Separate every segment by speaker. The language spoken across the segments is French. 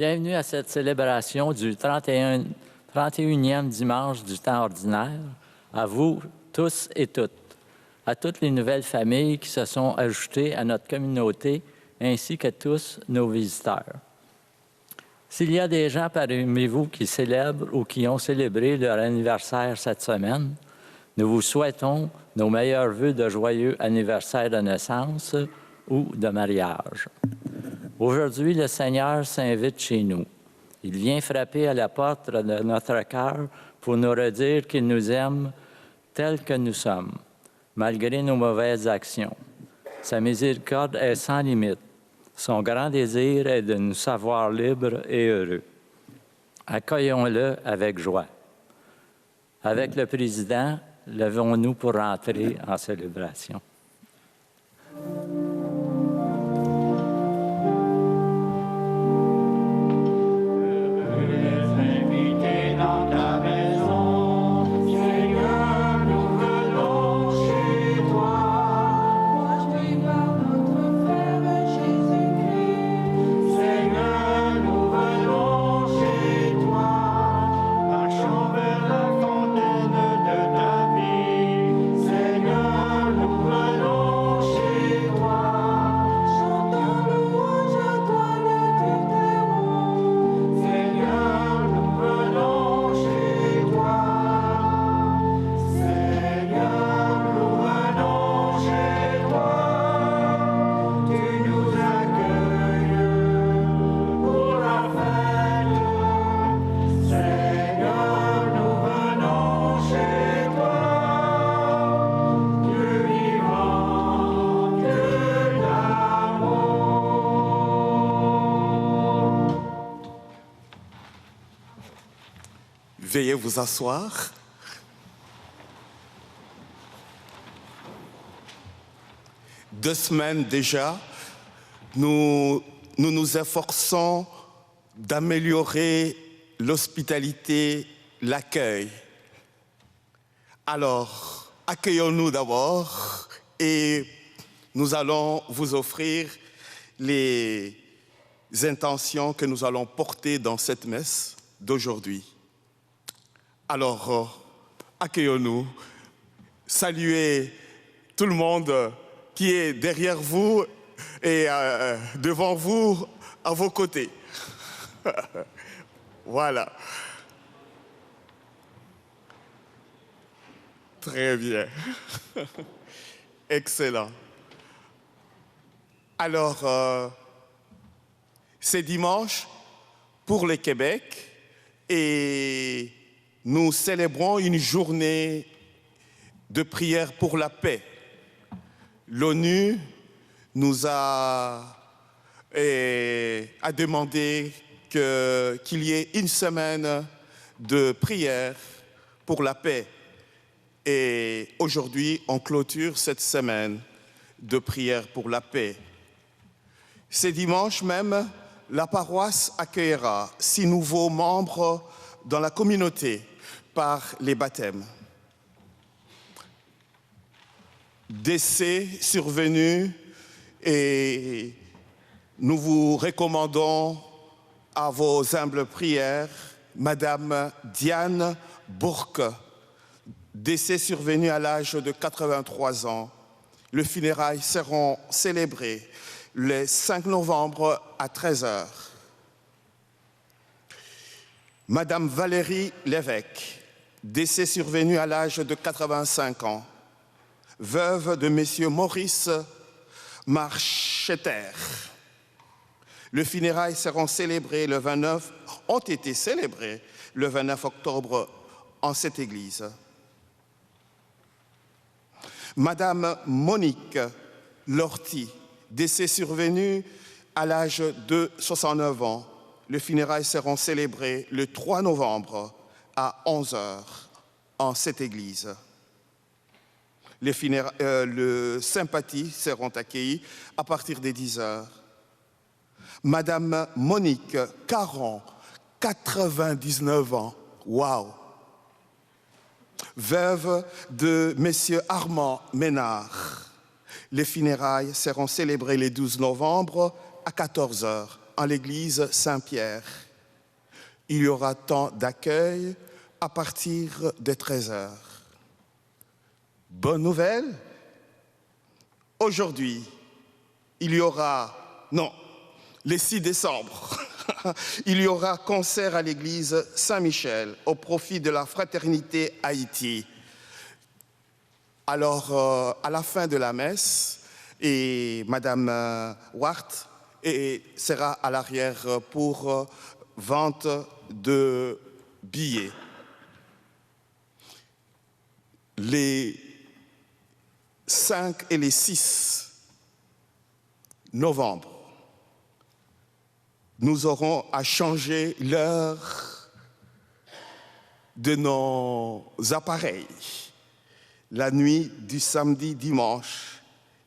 Speaker 1: Bienvenue à cette célébration du 31e dimanche du temps ordinaire, à vous tous et toutes, à toutes les nouvelles familles qui se sont ajoutées à notre communauté, ainsi que tous nos visiteurs. S'il y a des gens parmi vous qui célèbrent ou qui ont célébré leur anniversaire cette semaine, nous vous souhaitons nos meilleurs vœux de joyeux anniversaire de naissance ou de mariage. Aujourd'hui, le Seigneur s'invite chez nous. Il vient frapper à la porte de notre cœur pour nous redire qu'il nous aime tels que nous sommes, malgré nos mauvaises actions. Sa miséricorde est sans limite. Son grand désir est de nous savoir libres et heureux. Accueillons-le avec joie. Avec le Président, levons-nous pour rentrer en célébration.
Speaker 2: Veuillez vous asseoir. Deux semaines déjà, nous nous efforçons d'améliorer l'hospitalité, l'accueil. Alors, accueillons-nous d'abord et nous allons vous offrir les intentions que nous allons porter dans cette messe d'aujourd'hui. Alors, accueillons-nous, saluez tout le monde qui est derrière vous et devant vous, à vos côtés. Voilà. Très bien. Excellent. Alors, c'est dimanche pour le Québec et nous célébrons une journée de prière pour la paix. L'ONU nous a demandé qu'il y ait une semaine de prière pour la paix. Et aujourd'hui, on clôture cette semaine de prière pour la paix. Ce dimanche même, la paroisse accueillera 6 nouveaux membres dans la communauté par les baptêmes. Décès survenus et nous vous recommandons à vos humbles prières, Madame Diane Bourque, décès survenu à l'âge de 83 ans. Les funérailles seront célébrées le 5 novembre à 13h. Madame Valérie Lévesque, décès survenu à l'âge de 85 ans, veuve de Monsieur Maurice Marcheter. Les funérailles seront célébrées ont été célébrées le 29 octobre en cette église. Madame Monique Lorty, décès survenu à l'âge de 69 ans. Les funérailles seront célébrées le 3 novembre à 11h en cette église. Les sympathies seront accueillies à partir des 10h. Madame Monique Caron, 99 ans. Waouh! Veuve de Monsieur Armand Ménard. Les funérailles seront célébrées le 12 novembre à 14h en l'église Saint-Pierre. Il y aura temps d'accueil à partir de 13h. Bonne nouvelle, aujourd'hui, il y aura, non, le 6 décembre, il y aura concert à l'église Saint-Michel au profit de la Fraternité Haïti. Alors, à la fin de la messe, et Madame Wart sera à l'arrière pour vente de billets. Les 5 et les 6 novembre, nous aurons à changer l'heure de nos appareils, la nuit du samedi-dimanche,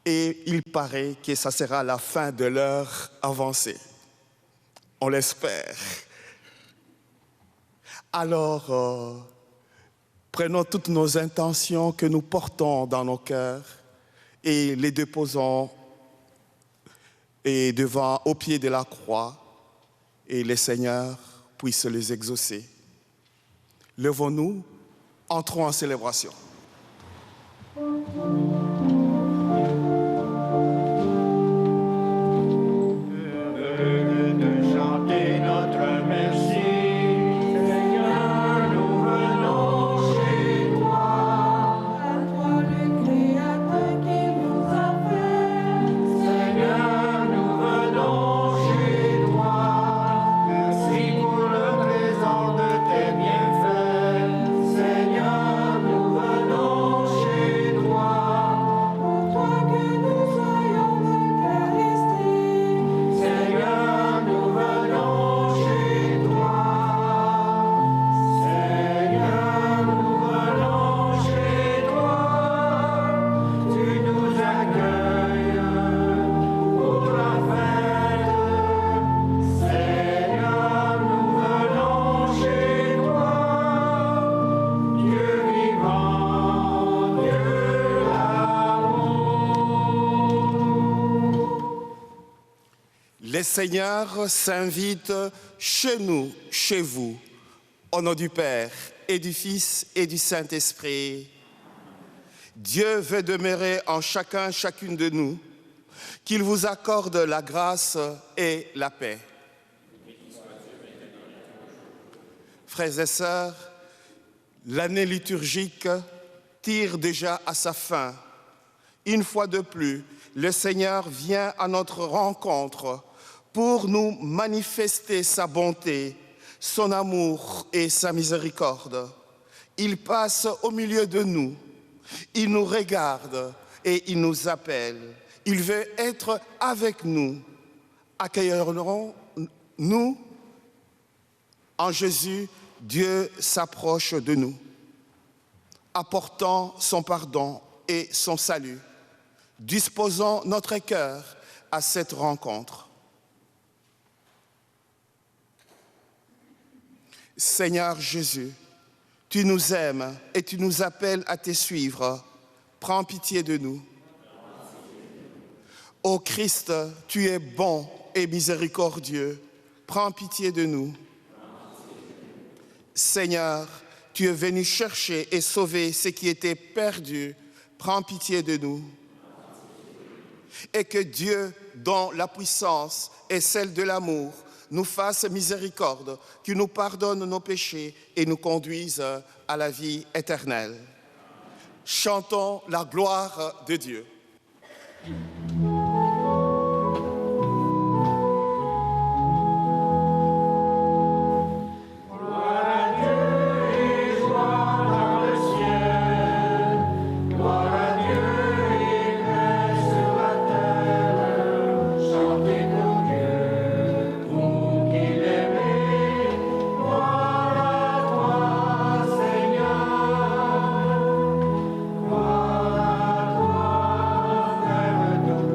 Speaker 2: et il paraît que ça sera la fin de l'heure avancée. On l'espère. Alors, prenons toutes nos intentions que nous portons dans nos cœurs et les déposons au pied de la croix, et le Seigneur puisse les exaucer. Levons-nous, entrons en célébration. Le Seigneur s'invite chez nous, chez vous, au nom du Père et du Fils et du Saint-Esprit. Dieu veut demeurer en chacun, chacune de nous, qu'il vous accorde la grâce et la paix. Frères et sœurs, l'année liturgique tire déjà à sa fin. Une fois de plus, le Seigneur vient à notre rencontre pour nous manifester sa bonté, son amour et sa miséricorde. Il passe au milieu de nous, il nous regarde et il nous appelle. Il veut être avec nous. Accueillons-nous en Jésus, Dieu s'approche de nous, apportant son pardon et son salut. Disposons notre cœur à cette rencontre. Seigneur Jésus, tu nous aimes et tu nous appelles à te suivre. Prends pitié de nous. Ô Christ, tu es bon et miséricordieux. Prends pitié de nous. Seigneur, tu es venu chercher et sauver ce qui était perdu. Prends pitié de nous. Et que Dieu, dont la puissance est celle de l'amour, nous fasse miséricorde, qu'il nous pardonne nos péchés et nous conduise à la vie éternelle. Chantons la gloire de Dieu.
Speaker 3: Gloire à toi, Père.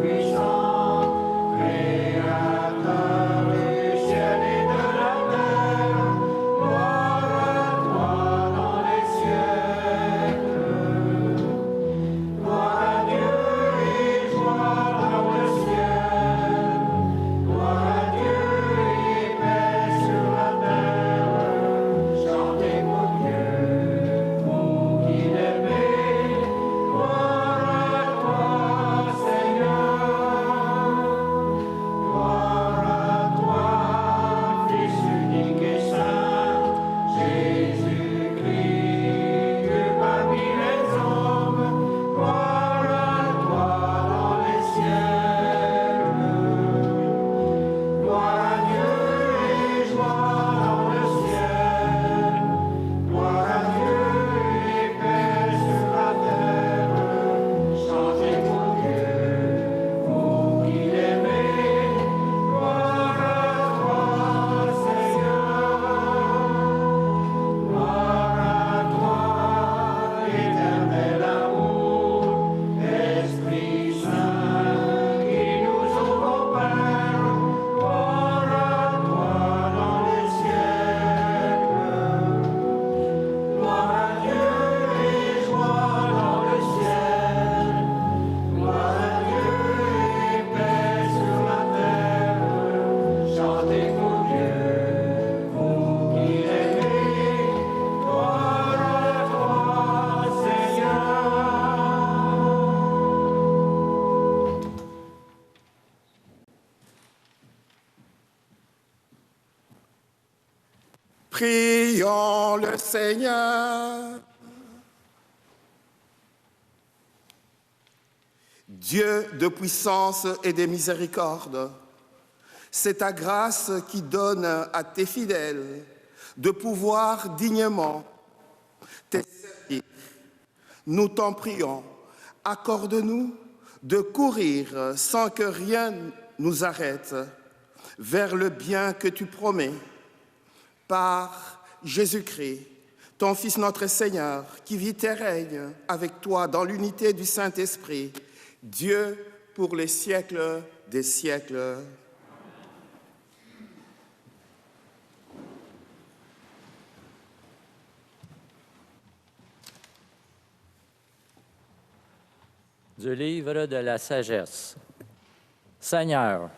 Speaker 2: Prions le Seigneur. Dieu de puissance et de miséricorde, c'est ta grâce qui donne à tes fidèles de pouvoir dignement te servir. Nous t'en prions, accorde-nous de courir sans que rien nous arrête vers le bien que tu promets par Jésus-Christ, ton Fils notre Seigneur, qui vit et règne avec toi dans l'unité du Saint-Esprit, Dieu pour les siècles des siècles.
Speaker 1: Du livre de la sagesse. Seigneur,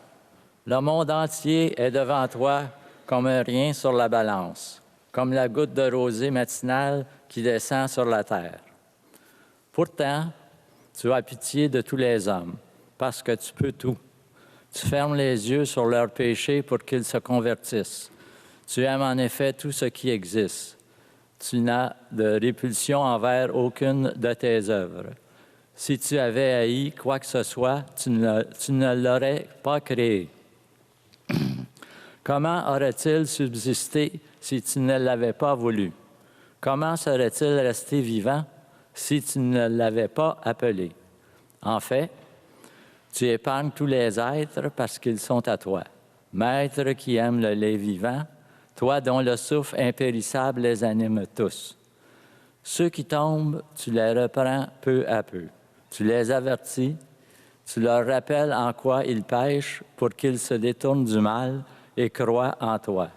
Speaker 1: le monde entier est devant toi comme un rien sur la balance, comme la goutte de rosée matinale qui descend sur la terre. Pourtant, tu as pitié de tous les hommes, parce que tu peux tout. Tu fermes les yeux sur leurs péchés pour qu'ils se convertissent. Tu aimes en effet tout ce qui existe. Tu n'as de répulsion envers aucune de tes œuvres. Si tu avais haï quoi que ce soit, tu ne l'aurais pas créé. Comment aurait-il subsisté si tu ne l'avais pas voulu? Comment serait-il resté vivant si tu ne l'avais pas appelé? En fait, tu épargnes tous les êtres parce qu'ils sont à toi. Maître qui aime le lait vivant, toi dont le souffle impérissable les anime tous. Ceux qui tombent, tu les reprends peu à peu. Tu les avertis, tu leur rappelles en quoi ils pêchent pour qu'ils se détournent du mal et croient en toi,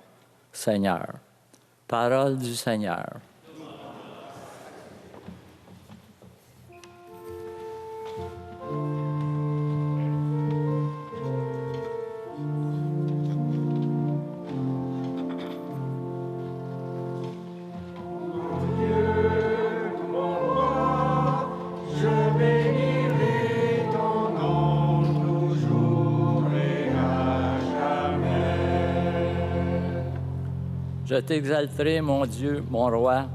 Speaker 1: Seigneur. Parole du Seigneur. Je t'exalterai, mon Dieu, mon roi.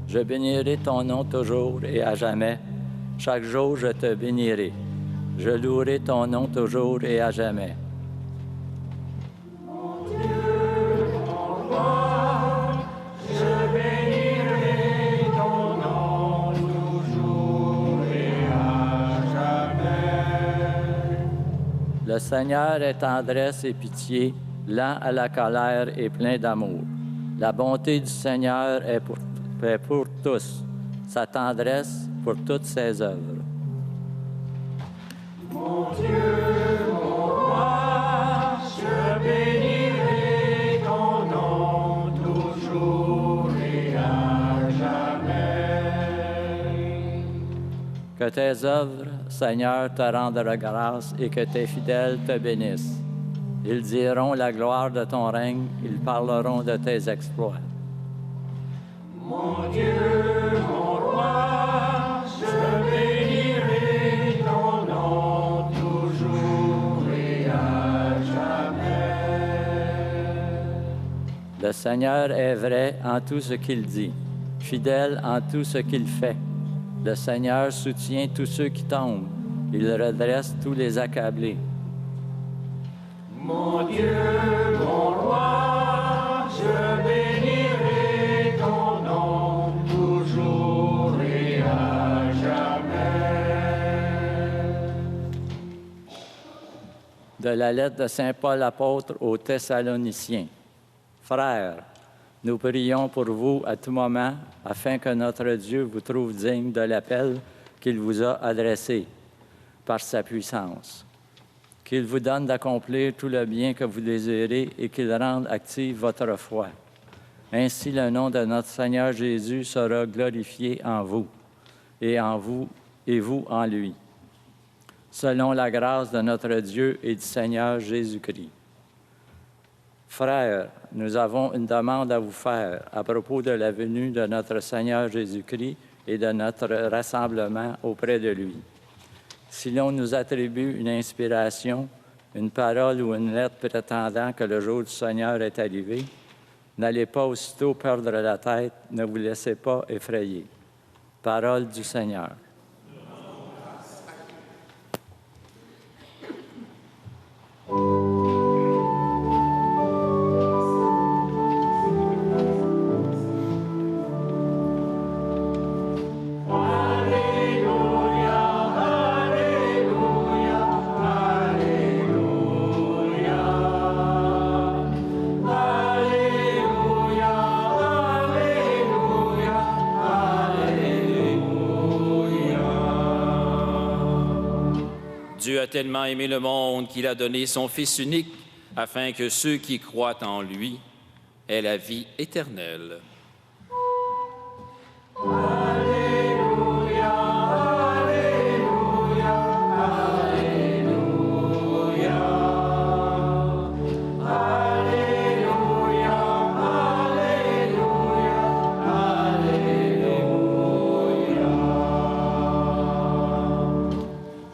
Speaker 1: Je bénirai ton nom toujours et à jamais. Chaque jour, je te bénirai. Je louerai ton nom toujours et à jamais.
Speaker 3: Mon Dieu, mon roi, je bénirai ton nom toujours et à jamais.
Speaker 1: Le Seigneur est tendresse et pitié, lent à la colère et plein d'amour. La bonté du Seigneur est pour tous, sa tendresse pour toutes ses œuvres.
Speaker 3: Mon Dieu, mon roi, je bénirai ton nom toujours et à jamais.
Speaker 1: Que tes œuvres, Seigneur, te rendent grâce et que tes fidèles te bénissent. Ils diront la gloire de ton règne, ils parleront de tes exploits.
Speaker 3: Mon Dieu, mon roi, je bénirai ton nom toujours et à jamais.
Speaker 1: Le Seigneur est vrai en tout ce qu'il dit, fidèle en tout ce qu'il fait. Le Seigneur soutient tous ceux qui tombent, il redresse tous les accablés.
Speaker 3: Mon Dieu, mon roi, je bénirai ton nom toujours et à jamais.
Speaker 1: De la lettre de Saint Paul apôtre aux Thessaloniciens. Frères, nous prions pour vous à tout moment, afin que notre Dieu vous trouve digne de l'appel qu'il vous a adressé par sa puissance. Qu'il vous donne d'accomplir tout le bien que vous désirez et qu'il rende active votre foi. Ainsi, le nom de notre Seigneur Jésus sera glorifié en vous et vous en lui, selon la grâce de notre Dieu et du Seigneur Jésus-Christ. Frères, nous avons une demande à vous faire à propos de la venue de notre Seigneur Jésus-Christ et de notre rassemblement auprès de lui. Si l'on nous attribue une inspiration, une parole ou une lettre prétendant que le jour du Seigneur est arrivé, N'allez pas aussitôt perdre la tête, ne vous laissez pas effrayer. Parole du Seigneur.
Speaker 4: Dieu a tellement aimé le monde qu'il a donné son Fils unique afin que ceux qui croient en lui aient la vie éternelle.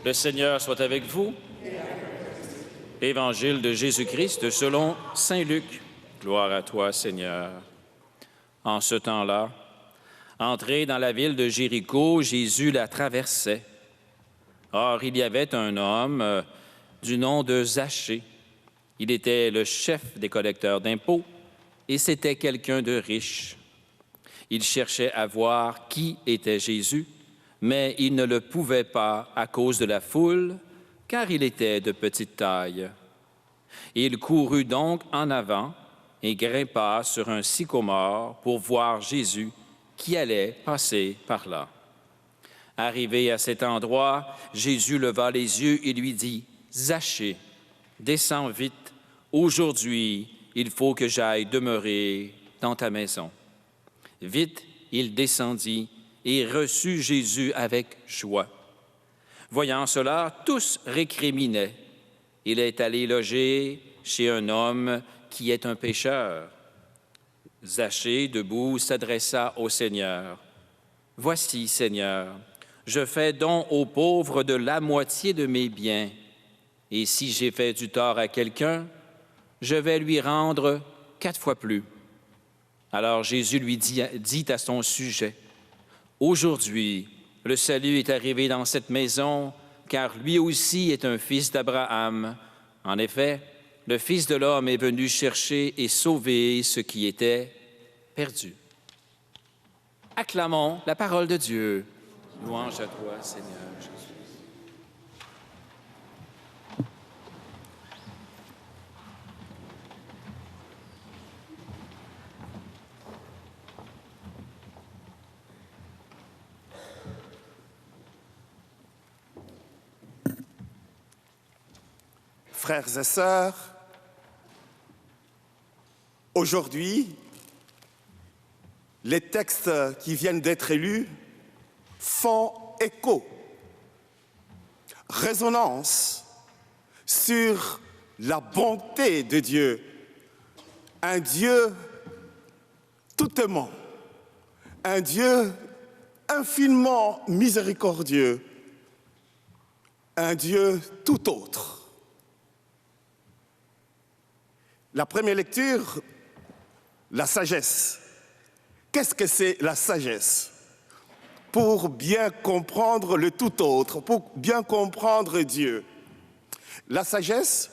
Speaker 4: Le Seigneur soit avec vous. Évangile de Jésus-Christ selon saint Luc. Gloire à toi, Seigneur. En ce temps-là, entré dans la ville de Jéricho, Jésus la traversait. Or, il y avait un homme du nom de Zachée. Il était le chef des collecteurs d'impôts et c'était quelqu'un de riche. Il cherchait à voir qui était Jésus, mais il ne le pouvait pas à cause de la foule, car il était de petite taille. Il courut donc en avant et grimpa sur un sycomore pour voir Jésus qui allait passer par là. Arrivé à cet endroit, Jésus leva les yeux et lui dit, « Zachée, descends vite, aujourd'hui il faut que j'aille demeurer dans ta maison. » Vite, il descendit et reçut Jésus avec joie. Voyant cela, tous récriminaient. Il est allé loger chez un homme qui est un pécheur. Zachée, debout, s'adressa au Seigneur. « Voici, Seigneur, je fais don aux pauvres de la moitié de mes biens, et si j'ai fait du tort à quelqu'un, je vais lui rendre 4 fois plus. » Alors Jésus lui dit à son sujet, « Aujourd'hui, le salut est arrivé dans cette maison, car lui aussi est un fils d'Abraham. En effet, le Fils de l'homme est venu chercher et sauver ce qui était perdu. » Acclamons la parole de Dieu. Louange à toi, Seigneur Jésus.
Speaker 2: Frères et sœurs, aujourd'hui, les textes qui viennent d'être lus font écho, résonance sur la bonté de Dieu, un Dieu tout aimant, un Dieu infiniment miséricordieux, un Dieu tout autre. La première lecture, la sagesse. Qu'est-ce que c'est la sagesse? Pour bien comprendre le tout autre, pour bien comprendre Dieu. La sagesse,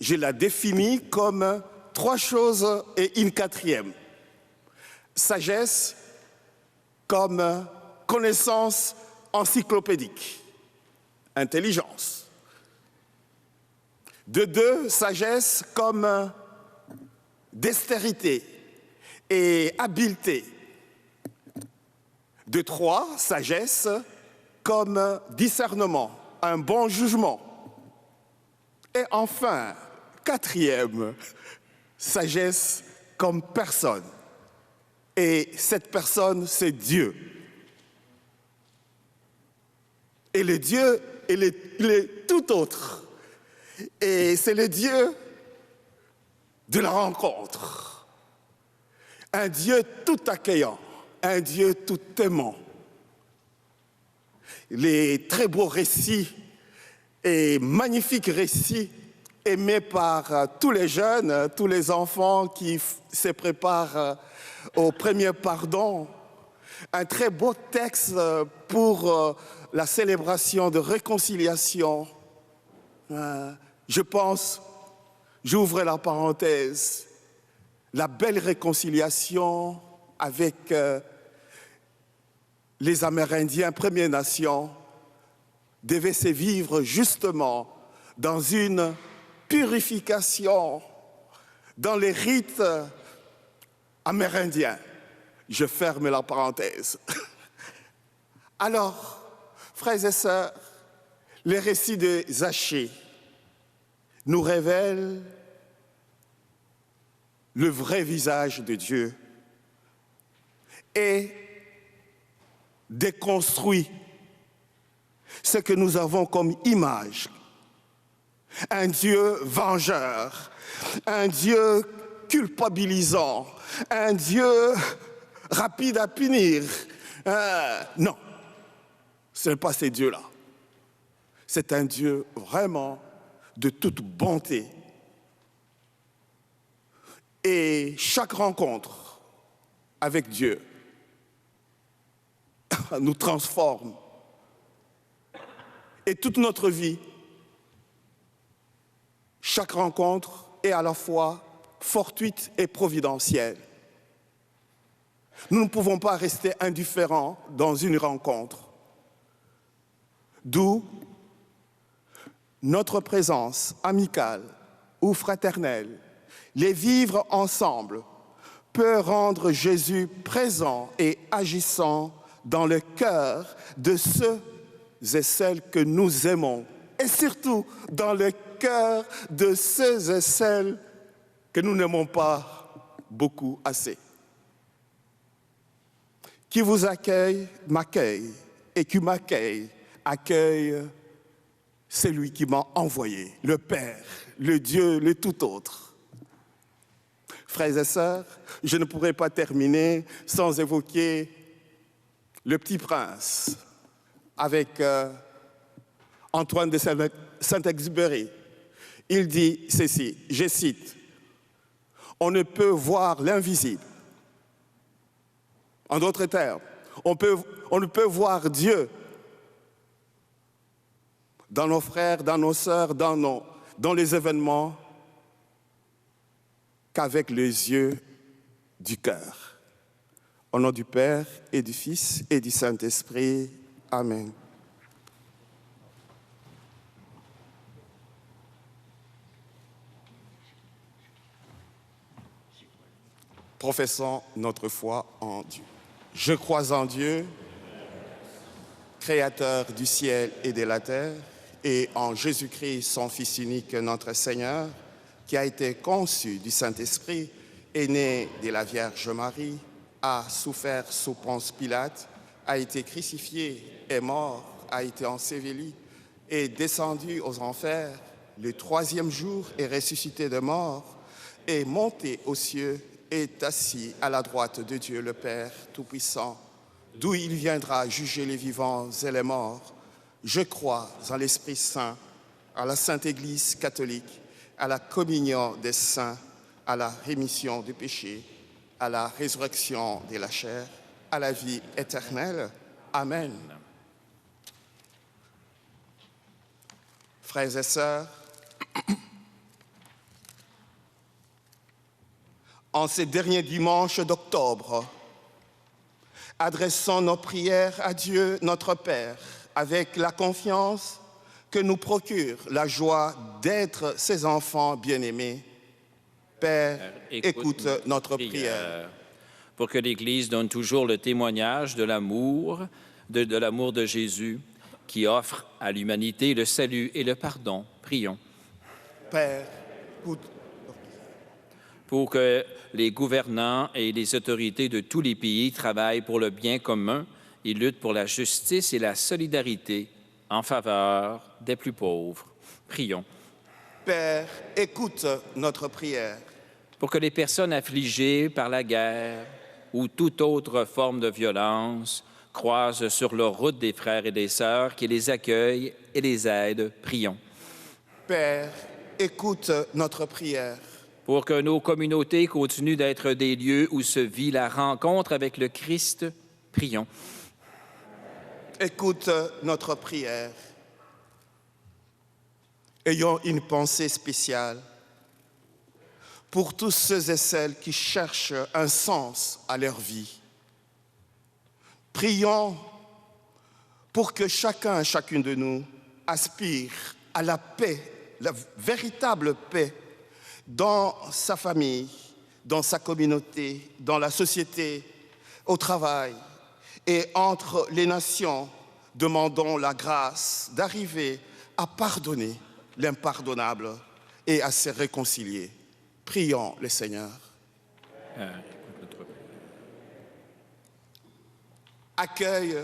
Speaker 2: je la définis comme 3 choses et une 4e. Sagesse comme connaissance encyclopédique, intelligence. De 2, sagesse comme dextérité et habileté. De 3, sagesse comme discernement, un bon jugement. Et enfin, 4e, sagesse comme personne. Et cette personne, c'est Dieu. Et le Dieu, il est tout autre. Et c'est le Dieu de la rencontre. Un Dieu tout accueillant, un Dieu tout aimant. Les très beaux récits et magnifiques récits aimé par tous les jeunes, tous les enfants qui se préparent au premier pardon. Un très beau texte pour la célébration de réconciliation. Je pense, j'ouvre la parenthèse, la belle réconciliation avec les Amérindiens, Premières Nations, devait se vivre justement dans une purification, dans les rites amérindiens. Je ferme la parenthèse. Alors, frères et sœurs, les récits de Zachée nous révèlent le vrai visage de Dieu et déconstruit ce que nous avons comme image. Un Dieu vengeur, un Dieu culpabilisant, un Dieu rapide à punir. Non, ce n'est pas ces dieux-là. C'est un Dieu vraiment de toute bonté. Et chaque rencontre avec Dieu nous transforme. Et toute notre vie, chaque rencontre est à la fois fortuite et providentielle. Nous ne pouvons pas rester indifférents dans une rencontre. D'où notre présence amicale ou fraternelle, les vivre ensemble, peut rendre Jésus présent et agissant dans le cœur de ceux et celles que nous aimons, et surtout dans le cœur de ceux et celles que nous n'aimons pas beaucoup assez. Qui vous accueille, m'accueille, et qui m'accueille, accueille celui qui m'a envoyé, le Père, le Dieu, le tout autre. Frères et sœurs, je ne pourrais pas terminer sans évoquer le Petit Prince avec Antoine de Saint-Exupéry. Il dit ceci, je cite, « On ne peut voir l'invisible. » En d'autres termes, on ne peut voir Dieu dans nos frères, dans nos sœurs, dans les événements, qu'avec les yeux du cœur. Au nom du Père et du Fils et du Saint-Esprit. Amen. Professons notre foi en Dieu. Je crois en Dieu, Créateur du ciel et de la terre, et en Jésus-Christ, son Fils unique, notre Seigneur, qui a été conçu du Saint-Esprit, est né de la Vierge Marie, a souffert sous Ponce Pilate, a été crucifié, est mort, a été enseveli, est descendu aux enfers, le troisième jour est ressuscité de mort, est monté aux cieux, est assis à la droite de Dieu le Père Tout-Puissant, d'où il viendra juger les vivants et les morts. Je crois en l'Esprit Saint, à la Sainte Église catholique, à la communion des saints, à la rémission des péchés, à la résurrection de la chair, à la vie éternelle. Amen. Frères et sœurs, en ces derniers dimanches d'octobre, adressons nos prières à Dieu, notre Père, avec la confiance que nous procure la joie d'être ses enfants bien-aimés. Père, écoute notre prière.
Speaker 4: Pour que l'Église donne toujours le témoignage de l'amour, de l'amour de Jésus, qui offre à l'humanité le salut et le pardon. Prions.
Speaker 2: Père, écoute.
Speaker 4: Pour que les gouvernants et les autorités de tous les pays travaillent pour le bien commun et luttent pour la justice et la solidarité en faveur des plus pauvres. Prions.
Speaker 2: Père, écoute notre prière.
Speaker 4: Pour que les personnes affligées par la guerre ou toute autre forme de violence croisent sur leur route des frères et des sœurs qui les accueillent et les aident. Prions.
Speaker 2: Père, écoute notre prière.
Speaker 4: Pour que nos communautés continuent d'être des lieux où se vit la rencontre avec le Christ, prions.
Speaker 2: Écoute notre prière. Ayons une pensée spéciale pour tous ceux et celles qui cherchent un sens à leur vie. Prions pour que chacun et chacune de nous aspire à la paix, la véritable paix dans sa famille, dans sa communauté, dans la société, au travail et entre les nations. Demandons la grâce d'arriver à pardonner l'impardonnable et à se réconcilier. Prions le Seigneur. Accueille,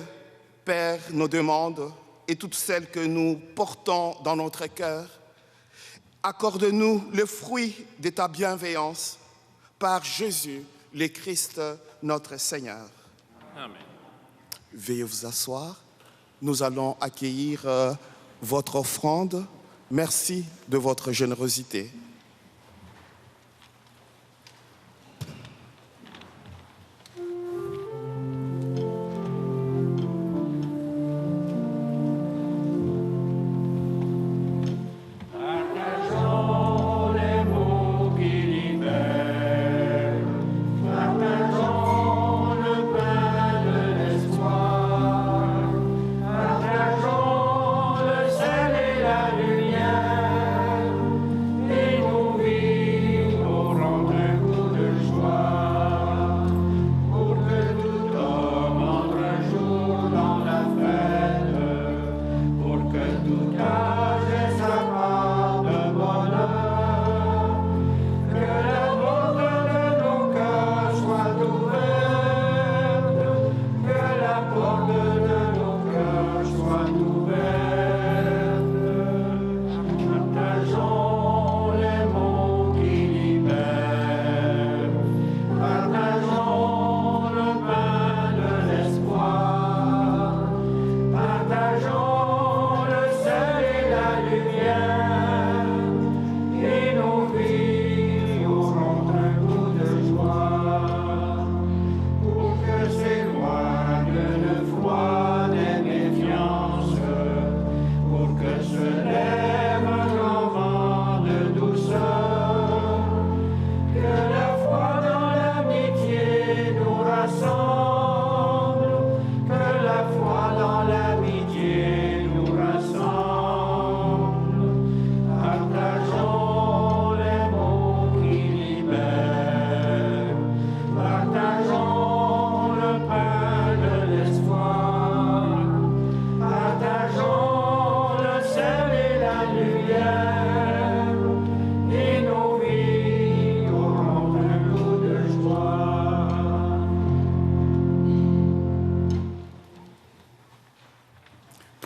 Speaker 2: Père, nos demandes et toutes celles que nous portons dans notre cœur. Accorde-nous le fruit de ta bienveillance par Jésus, le Christ, notre Seigneur.
Speaker 4: Amen.
Speaker 2: Veuillez vous asseoir. Nous allons accueillir votre offrande. Merci de votre générosité.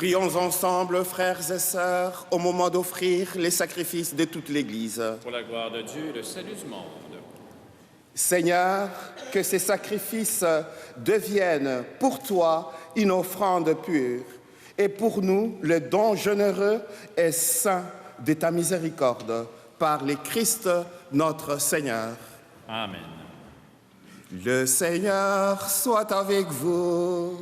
Speaker 2: Prions ensemble, frères et sœurs, au moment d'offrir les sacrifices de toute l'Église.
Speaker 4: Pour la gloire de Dieu et le salut du monde.
Speaker 2: Seigneur, que ces sacrifices deviennent pour toi une offrande pure et pour nous le don généreux et saint de ta miséricorde par le Christ notre Seigneur.
Speaker 4: Amen.
Speaker 2: Le Seigneur soit avec vous.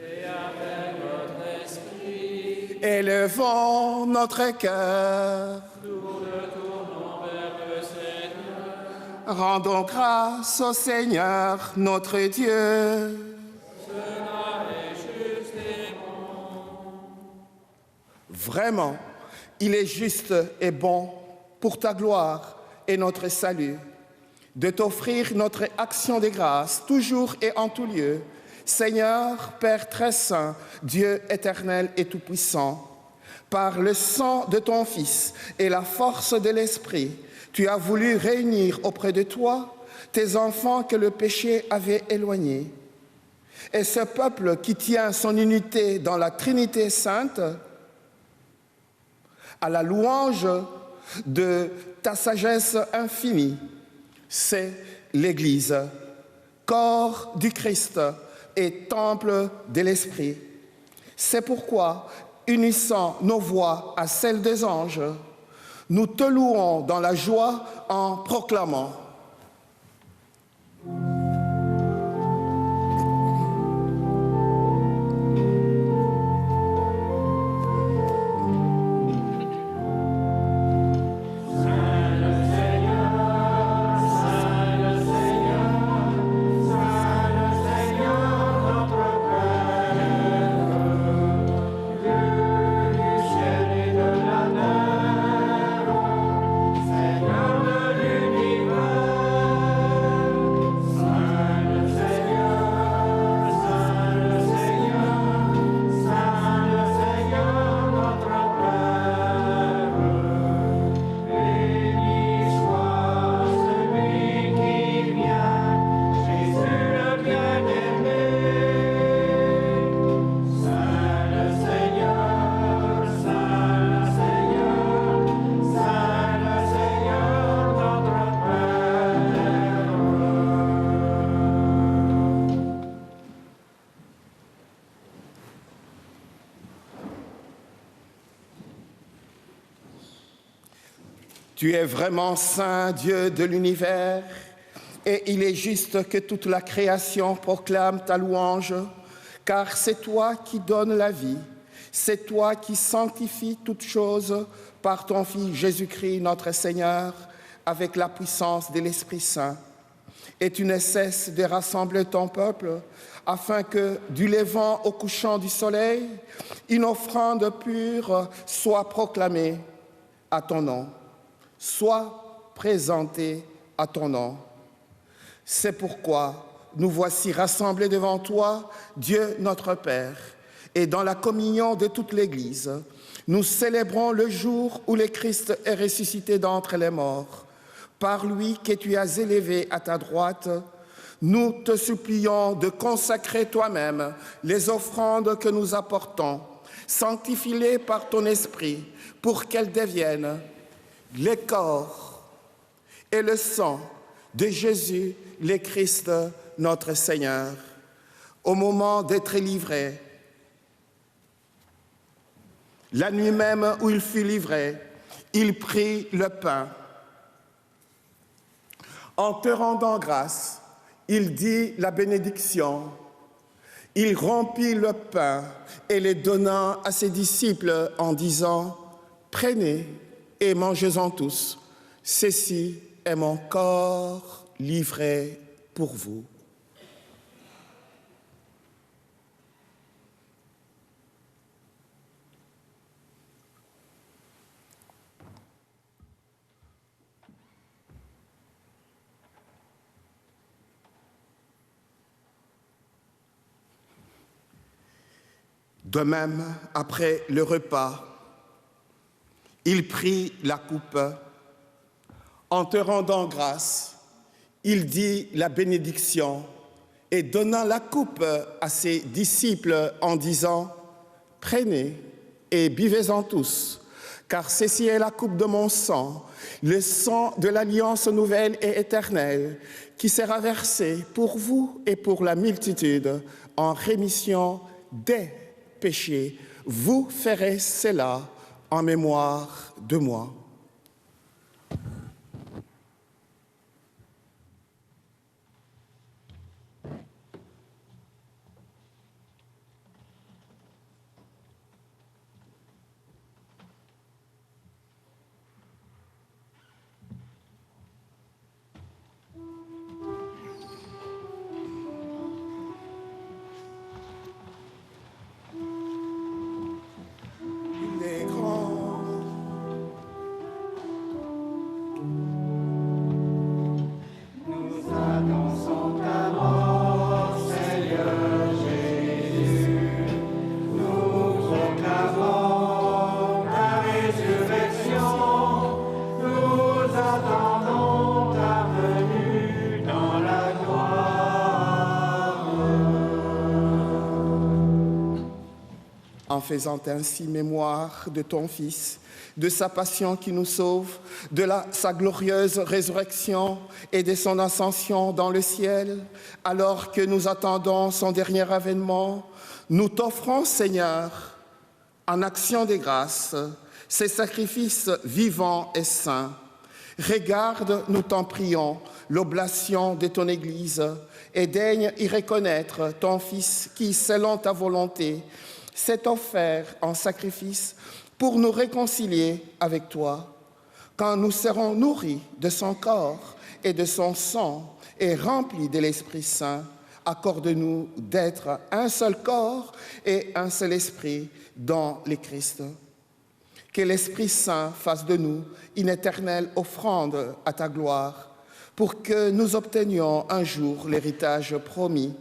Speaker 1: Et avec votre esprit,
Speaker 2: Élevons notre cœur.
Speaker 1: nous retournons vers le Seigneur.
Speaker 2: Rendons grâce au Seigneur notre Dieu.
Speaker 1: Cela est juste et bon.
Speaker 2: Vraiment, il est juste et bon pour ta gloire et notre salut de t'offrir notre action de grâce toujours et en tout lieu. Seigneur, Père très saint, Dieu éternel et tout-puissant, par le sang de ton Fils et la force de l'Esprit, tu as voulu réunir auprès de toi tes enfants que le péché avait éloignés. Et ce peuple qui tient son unité dans la Trinité sainte, à la louange de ta sagesse infinie, c'est l'Église, corps du Christ et temple de l'Esprit. C'est pourquoi, unissant nos voix à celles des anges, Nous te louons dans la joie en proclamant. Tu es vraiment saint, Dieu de l'univers, et il est juste que toute la création proclame ta louange, car c'est toi qui donnes la vie, c'est toi qui sanctifies toutes choses par ton Fils Jésus-Christ, notre Seigneur, avec la puissance de l'Esprit Saint. Et tu ne cesses de rassembler ton peuple, afin que, du levant au couchant du soleil, une offrande pure soit proclamée à ton nom. Soit présenté à ton nom. C'est pourquoi nous voici rassemblés devant toi, Dieu notre Père, et dans la communion de toute l'Église, nous célébrons le jour où le Christ est ressuscité d'entre les morts. Par lui que tu as élevé à ta droite, nous te supplions de consacrer toi-même les offrandes que nous apportons. Sanctifie-les par ton esprit pour qu'elles deviennent le corps et le sang de Jésus, le Christ, notre Seigneur. Au moment d'être livré, la nuit même où il fut livré, il prit le pain. En te rendant grâce, il dit la bénédiction. Il rompit le pain et le donna à ses disciples en disant « Prenez et mangez-en tous. Ceci est mon corps livré pour vous. » De même, après le repas, il prit la coupe. En te rendant grâce, il dit la bénédiction et donna la coupe à ses disciples en disant « Prenez et buvez-en tous, car ceci est la coupe de mon sang, le sang de l'alliance nouvelle et éternelle, qui sera versé pour vous et pour la multitude en rémission des péchés. Vous ferez cela en mémoire de moi. » En faisant ainsi mémoire de ton Fils, de sa passion qui nous sauve, de sa glorieuse résurrection et de son ascension dans le ciel, alors que nous attendons son dernier avènement, nous t'offrons, Seigneur, en action de grâce, ces sacrifices vivants et saints. Regarde, nous t'en prions, l'oblation de ton Église et daigne y reconnaître ton Fils qui, selon ta volonté, s'est offert en sacrifice pour nous réconcilier avec toi. Quand nous serons nourris de son corps et de son sang et remplis de l'Esprit Saint, accorde-nous d'être un seul corps et un seul esprit dans le Christ. Que l'Esprit Saint fasse de nous une éternelle offrande à ta gloire, pour que nous obtenions un jour l'héritage promis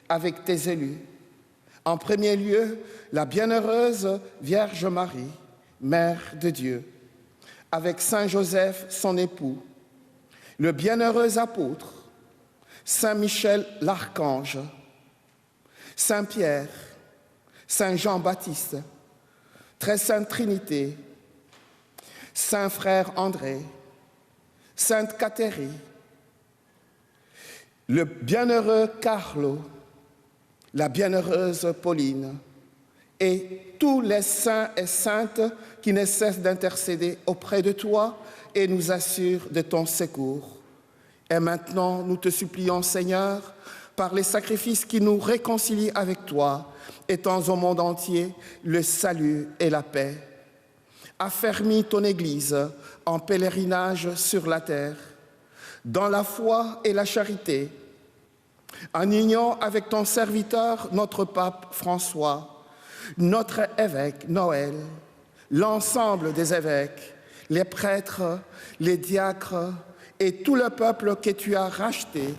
Speaker 2: avec tes élus. En premier lieu, la bienheureuse Vierge Marie, Mère de Dieu, avec Saint Joseph, son époux, le bienheureux apôtre, Saint Michel l'Archange, Saint Pierre, Saint Jean-Baptiste, Très Sainte Trinité, Saint Frère André, Sainte Catherine, le bienheureux Carlo, la bienheureuse Pauline et tous les saints et saintes qui ne cessent d'intercéder auprès de toi et nous assurent de ton secours. Et maintenant, nous te supplions, Seigneur, par les sacrifices qui nous réconcilient avec toi, étends au monde entier le salut et la paix. Affermis ton Église en pèlerinage sur la terre, dans la foi et la charité, en union avec ton serviteur, notre pape François, notre évêque Noël, l'ensemble des évêques, les prêtres, les diacres et tout le peuple que tu as racheté.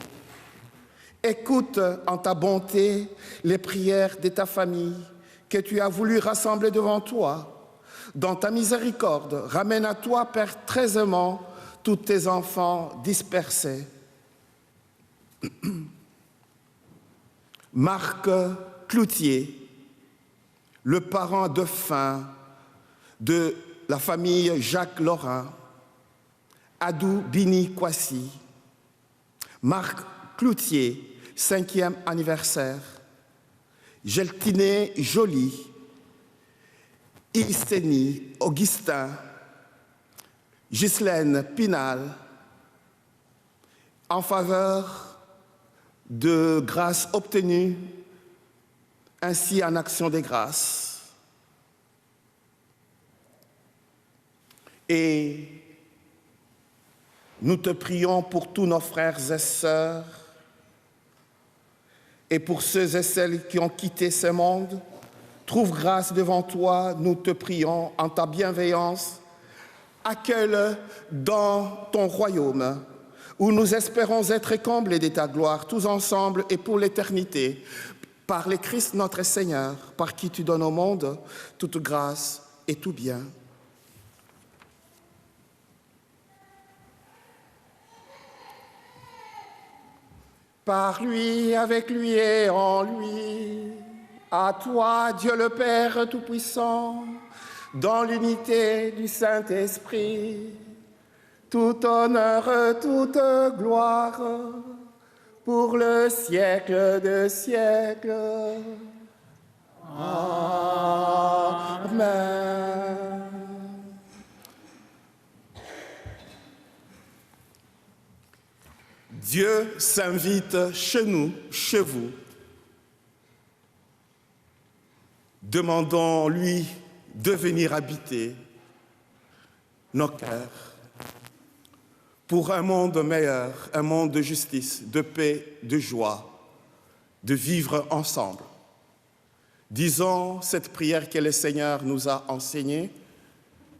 Speaker 2: Écoute en ta bonté les prières de ta famille que tu as voulu rassembler devant toi. Dans ta miséricorde, ramène à toi, Père, très aimant, tous tes enfants dispersés. Marc Cloutier, le parent défunt de la famille Jacques Lorrain, Adou Bini Kwasi, Marc Cloutier, 5e anniversaire, Geltiné Joly, Isténie Augustin, Ghislaine Pinal, en faveur de grâces obtenues, ainsi en action des grâces. Et nous te prions pour tous nos frères et sœurs et pour ceux et celles qui ont quitté ce monde. Trouve grâce devant toi, nous te prions en ta bienveillance. Accueille dans ton royaume, où nous espérons être comblés de ta gloire, tous ensemble et pour l'éternité, par le Christ notre Seigneur, par qui tu donnes au monde toute grâce et tout bien. Par lui, avec lui et en lui, à toi, Dieu le Père Tout-Puissant, dans l'unité du Saint-Esprit, tout honneur, toute gloire, pour le siècle des siècles. Amen. Dieu s'invite chez nous, chez vous. Demandons-lui de venir habiter nos cœurs pour un monde meilleur, un monde de justice, de paix, de joie, de vivre ensemble. Disons cette prière que le Seigneur nous a enseignée.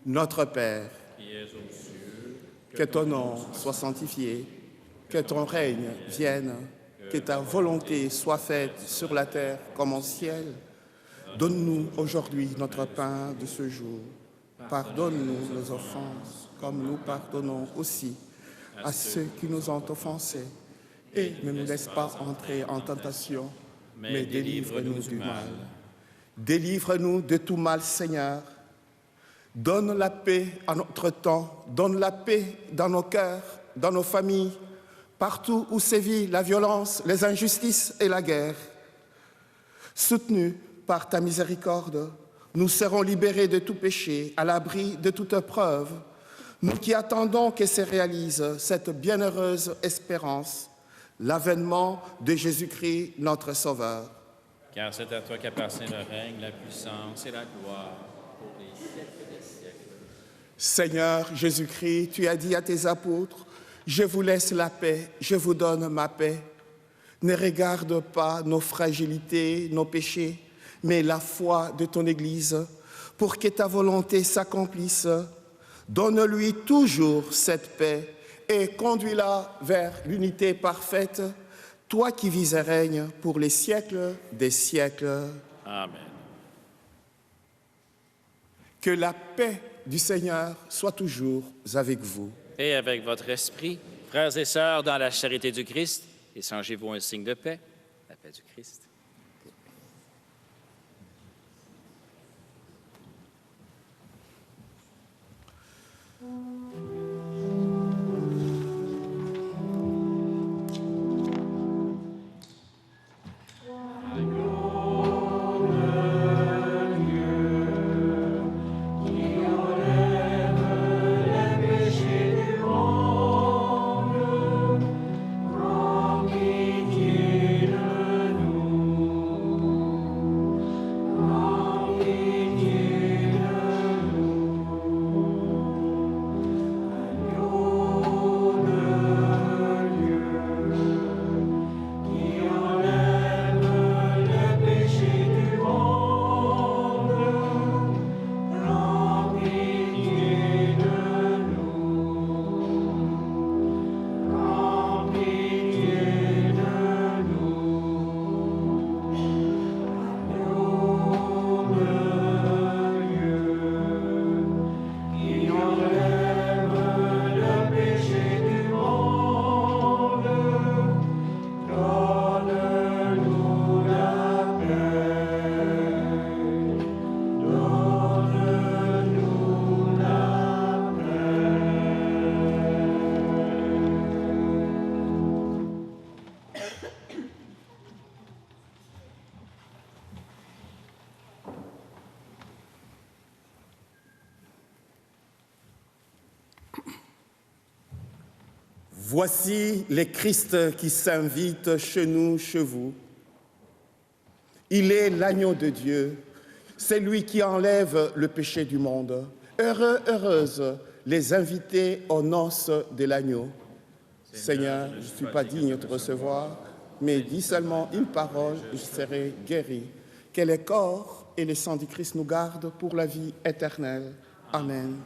Speaker 2: Notre Père, qui es aux cieux, que ton nom soit sanctifié, que ton règne vienne, que ta volonté soit faite sur la terre comme au ciel. Donne-nous aujourd'hui notre pain de ce jour. Pardonne-nous nos offenses, comme nous pardonnons aussi à ceux qui nous ont offensés. Et ne nous laisse pas entrer en tentation, mais délivre-nous du mal. Délivre-nous de tout mal, Seigneur. Donne la paix à notre temps, donne la paix dans nos cœurs, dans nos familles, partout où sévit la violence, les injustices et la guerre. Soutenu par ta miséricorde, nous serons libérés de tout péché, à l'abri de toute preuve, nous qui attendons que se réalise cette bienheureuse espérance, l'avènement de Jésus-Christ, notre Sauveur.
Speaker 4: Car c'est à toi qu'appartient le règne, la puissance et la gloire pour les siècles des siècles.
Speaker 2: Seigneur Jésus-Christ, tu as dit à tes apôtres, « Je vous laisse la paix, je vous donne ma paix. Ne regarde pas nos fragilités, nos péchés, mais la foi de ton Église, pour que ta volonté s'accomplisse. Donne-lui toujours cette paix et conduis-la vers l'unité parfaite, toi qui vis et règnes pour les siècles des siècles. »
Speaker 4: Amen.
Speaker 2: Que la paix du Seigneur soit toujours avec vous.
Speaker 4: Et avec votre esprit, frères et sœurs, dans la charité du Christ, échangez-vous un signe de paix, la paix du Christ.
Speaker 2: Voici le Christ qui s'invite chez nous, chez vous. Il est l'agneau de Dieu, c'est lui qui enlève le péché du monde. Heureux, heureuses les invités aux noces de l'agneau. Seigneur, je ne suis pas digne de te recevoir, mais dis seulement une parole et je serai guéri. Que le corps et le sang du Christ nous gardent pour la vie éternelle. Amen.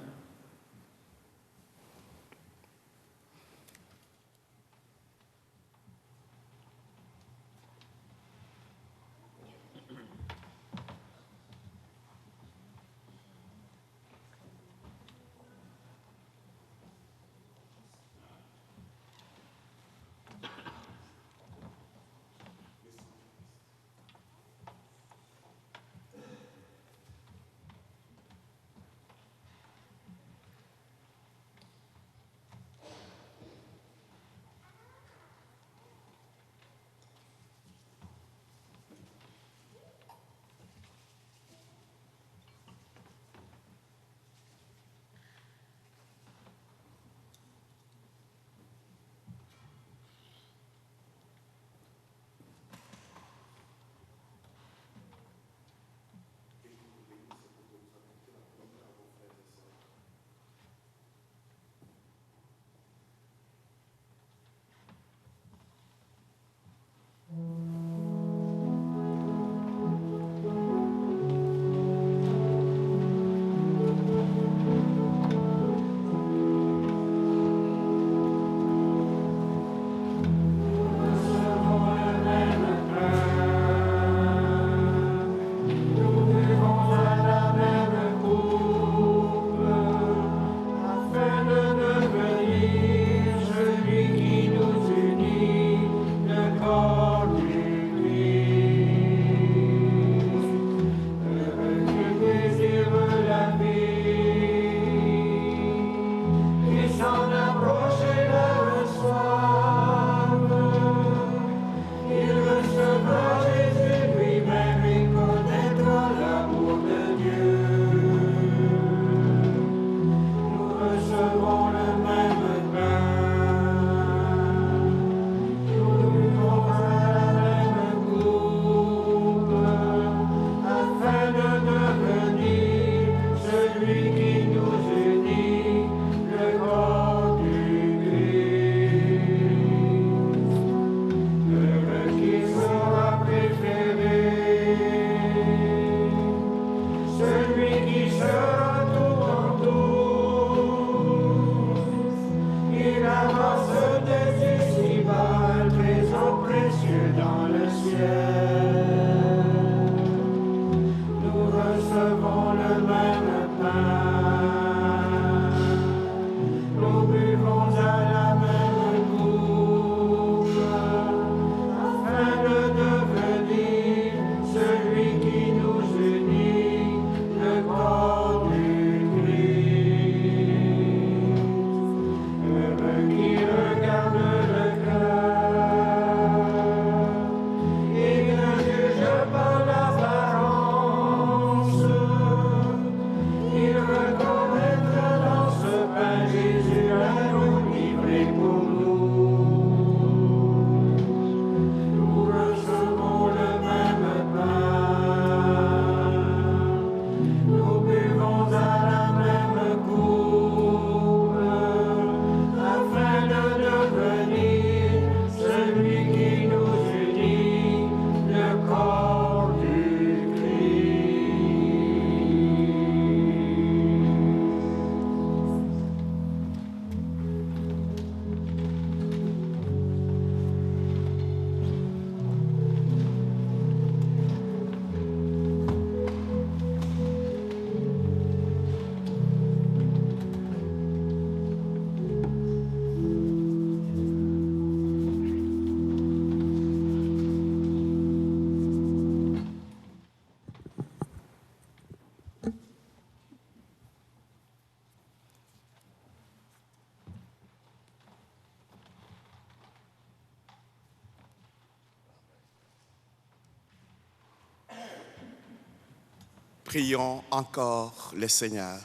Speaker 2: Prions encore le Seigneur.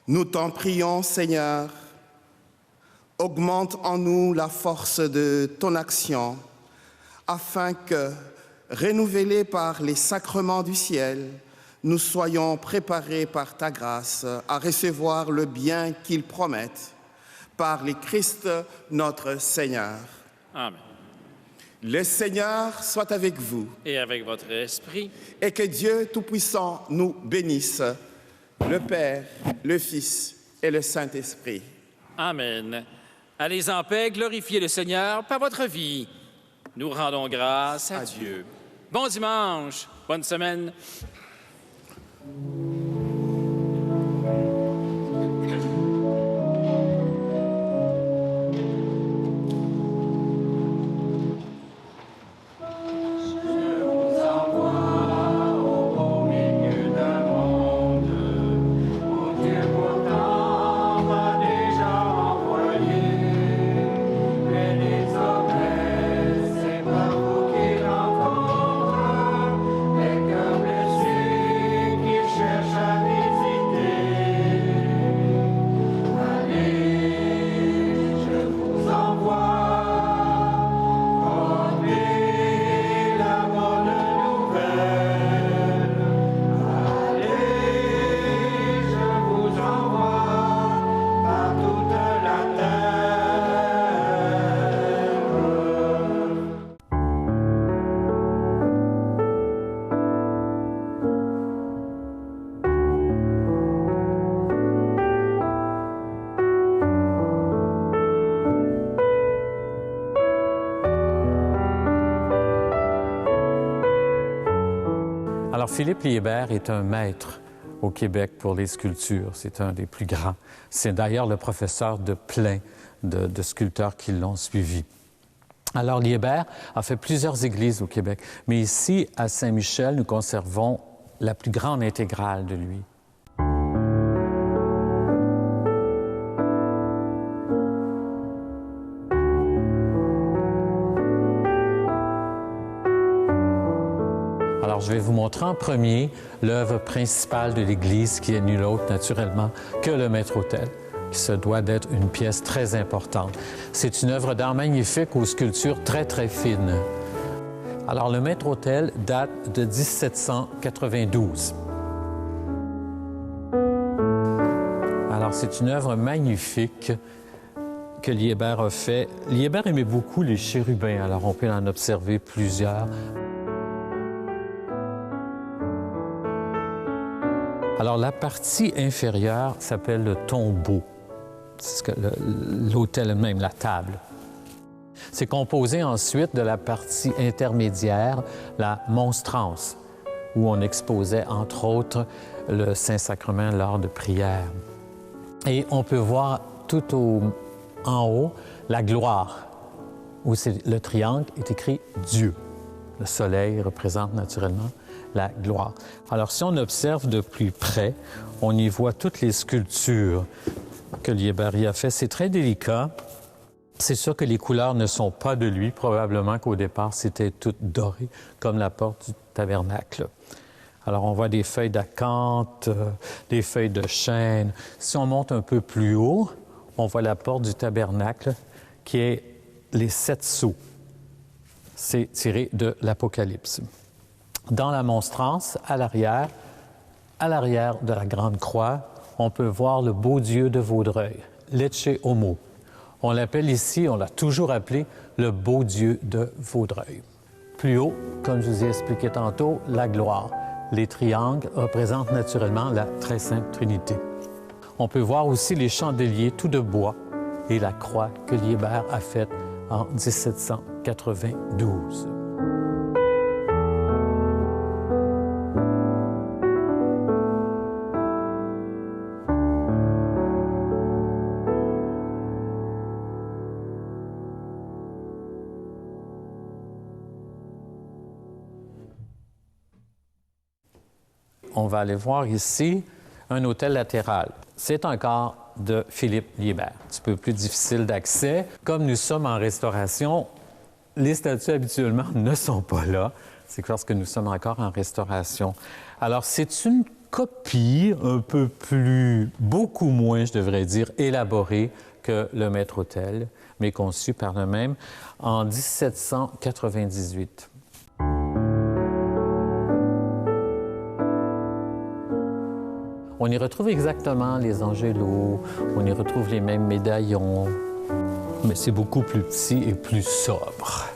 Speaker 2: Nous t'en prions, Seigneur, augmente en nous la force de ton action, afin que, renouvelés par les sacrements du ciel, nous soyons préparés par ta grâce à recevoir le bien qu'ils promettent, par le Christ notre Seigneur.
Speaker 4: Amen.
Speaker 2: Le Seigneur soit avec vous.
Speaker 4: Et avec votre esprit.
Speaker 2: Et que Dieu Tout-Puissant nous bénisse, le Père, le Fils et le Saint-Esprit.
Speaker 4: Amen. Allez en paix, glorifiez le Seigneur par votre vie. Nous rendons grâce à Dieu. Bon dimanche, bonne semaine.
Speaker 5: Alors, Philippe Liébert est un maître au Québec pour les sculptures. C'est un des plus grands. C'est d'ailleurs le professeur de plein de sculpteurs qui l'ont suivi. Alors, Liébert a fait plusieurs églises au Québec, mais ici, à Saint-Michel, nous conservons la plus grande intégrale de lui. Alors, je vais vous montrer en premier l'œuvre principale de l'Église, qui est nulle autre, naturellement, que le maître-autel, qui se doit d'être une pièce très importante. C'est une œuvre d'art magnifique aux sculptures très, très fines. Alors, le maître-autel date de 1792. Alors, c'est une œuvre magnifique que Liébert a fait. Liébert aimait beaucoup les chérubins, alors on peut en observer plusieurs. Alors, la partie inférieure s'appelle le tombeau. C'est ce que l'autel même, la table. C'est composé ensuite de la partie intermédiaire, la monstrance, où on exposait, entre autres, le Saint-Sacrement lors de prières. Et on peut voir tout en haut la gloire, où le triangle est écrit Dieu. Le soleil représente naturellement la gloire. Alors, si on observe de plus près, on y voit toutes les sculptures que Liébert a fait. C'est très délicat. C'est sûr que les couleurs ne sont pas de lui. Probablement qu'au départ, c'était toutes dorées, comme la porte du tabernacle. Alors, on voit des feuilles d'acanthe, des feuilles de chêne. Si on monte un peu plus haut, on voit la porte du tabernacle, qui est les 7 sceaux. C'est tiré de l'Apocalypse. Dans la monstrance, à l'arrière de la grande croix, on peut voir le beau Dieu de Vaudreuil, l'Ecce Homo. On l'appelle ici, on l'a toujours appelé, le beau Dieu de Vaudreuil. Plus haut, comme je vous ai expliqué tantôt, la gloire. Les triangles représentent naturellement la Très Sainte Trinité. On peut voir aussi les chandeliers tout de bois et la croix que Liébert a faite en 1792. On va aller voir ici un autel latéral. C'est un corps de Philippe Liébert. Un petit peu plus difficile d'accès. Comme nous sommes en restauration, les statues habituellement ne sont pas là. C'est parce que nous sommes encore en restauration. Alors, c'est une copie un peu plus, beaucoup moins, je devrais dire, élaborée que le maître-autel, mais conçue par le même en 1798. On y retrouve exactement les angélos, on y retrouve les mêmes médaillons, mais c'est beaucoup plus petit et plus sobre.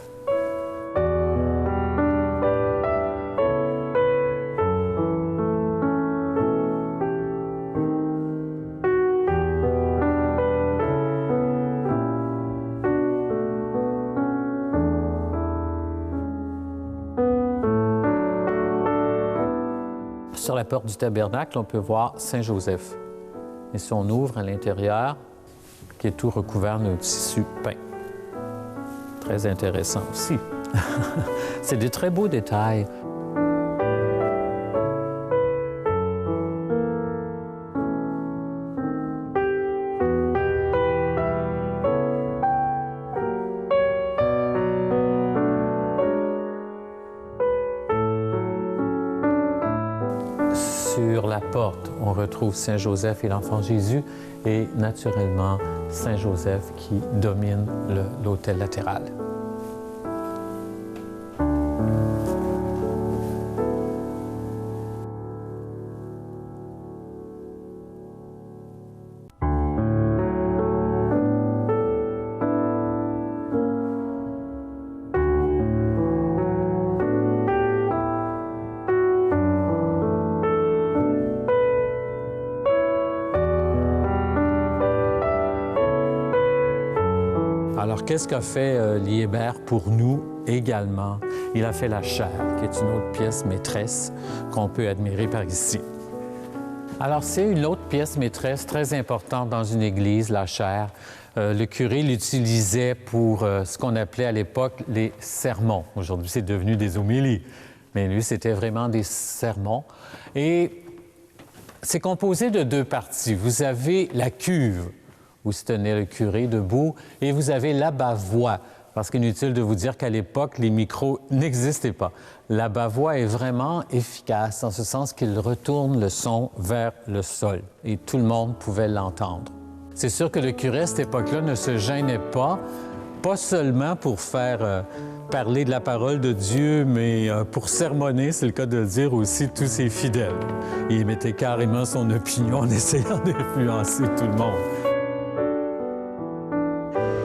Speaker 5: Sur la porte du tabernacle, on peut voir Saint-Joseph. Et si on ouvre à l'intérieur, qui est tout recouvert d'un tissu peint. Très intéressant aussi. C'est des très beaux détails. Sur la porte, on retrouve Saint-Joseph et l'enfant Jésus et naturellement Saint-Joseph qui domine l'autel latéral. Alors, qu'est-ce qu'a fait Liébert pour nous également? Il a fait la chaire, qui est une autre pièce maîtresse qu'on peut admirer par ici. Alors, c'est une autre pièce maîtresse très importante dans une église, la chaire. Le curé l'utilisait pour ce qu'on appelait à l'époque les sermons. Aujourd'hui, c'est devenu des homélies. Mais lui, c'était vraiment des sermons. Et c'est composé de deux parties. Vous avez la cuve, où se tenait le curé debout, et vous avez l'abat-voix, parce qu'inutile de vous dire qu'à l'époque, les micros n'existaient pas. L'abat-voix est vraiment efficace, en ce sens qu'il retourne le son vers le sol, et tout le monde pouvait l'entendre. C'est sûr que le curé, à cette époque-là, ne se gênait pas seulement pour faire parler de la parole de Dieu, mais pour sermonner, c'est le cas de dire aussi, tous ses fidèles. Il mettait carrément son opinion en essayant d'influencer tout le monde.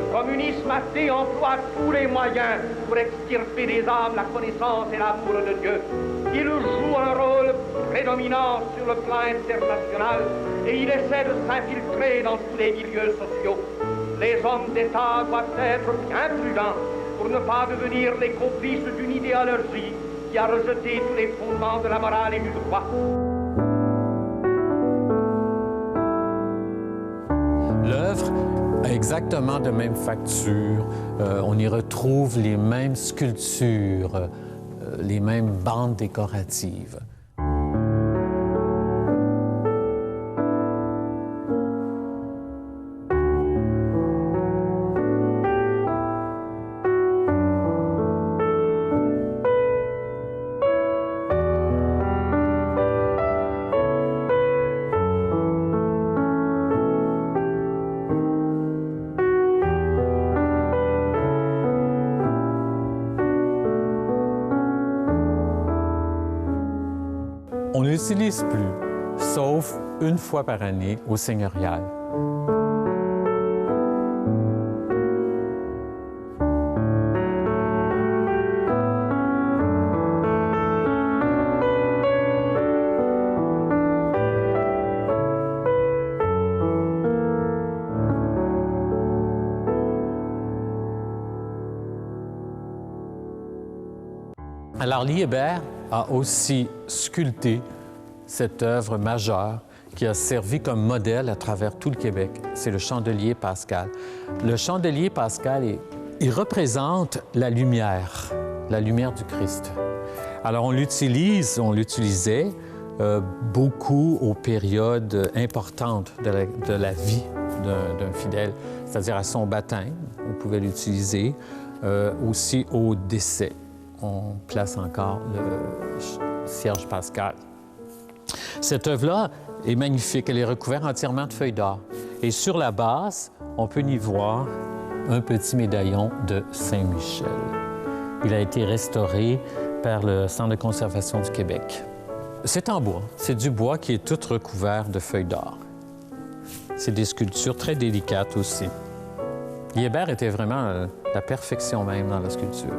Speaker 3: Le communisme athée emploie tous les moyens pour extirper des âmes la connaissance et l'amour de Dieu. Il joue un rôle prédominant sur le plan international et il essaie de s'infiltrer dans tous les milieux sociaux. Les hommes d'État doivent être bien prudents pour ne pas devenir les complices d'une idéologie qui a rejeté tous les fondements de la morale et du droit.
Speaker 5: L'œuvre a exactement de même facture. On y retrouve les mêmes sculptures, les mêmes bandes décoratives. On ne l'utilise plus, sauf une fois par année au seigneurial. Alors, Liébert a aussi sculpté cette œuvre majeure qui a servi comme modèle à travers tout le Québec. C'est le chandelier pascal. Le chandelier pascal, il représente la lumière du Christ. Alors, on l'utilisait beaucoup aux périodes importantes de la vie d'un fidèle, c'est-à-dire à son baptême, on pouvait l'utiliser, aussi au décès. On place encore le cierge pascal. Cette œuvre-là est magnifique, elle est recouverte entièrement de feuilles d'or. Et sur la base, on peut y voir un petit médaillon de Saint-Michel. Il a été restauré par le Centre de conservation du Québec. C'est en bois. C'est du bois qui est tout recouvert de feuilles d'or. C'est des sculptures très délicates aussi. Liébert était vraiment la perfection même dans la sculpture.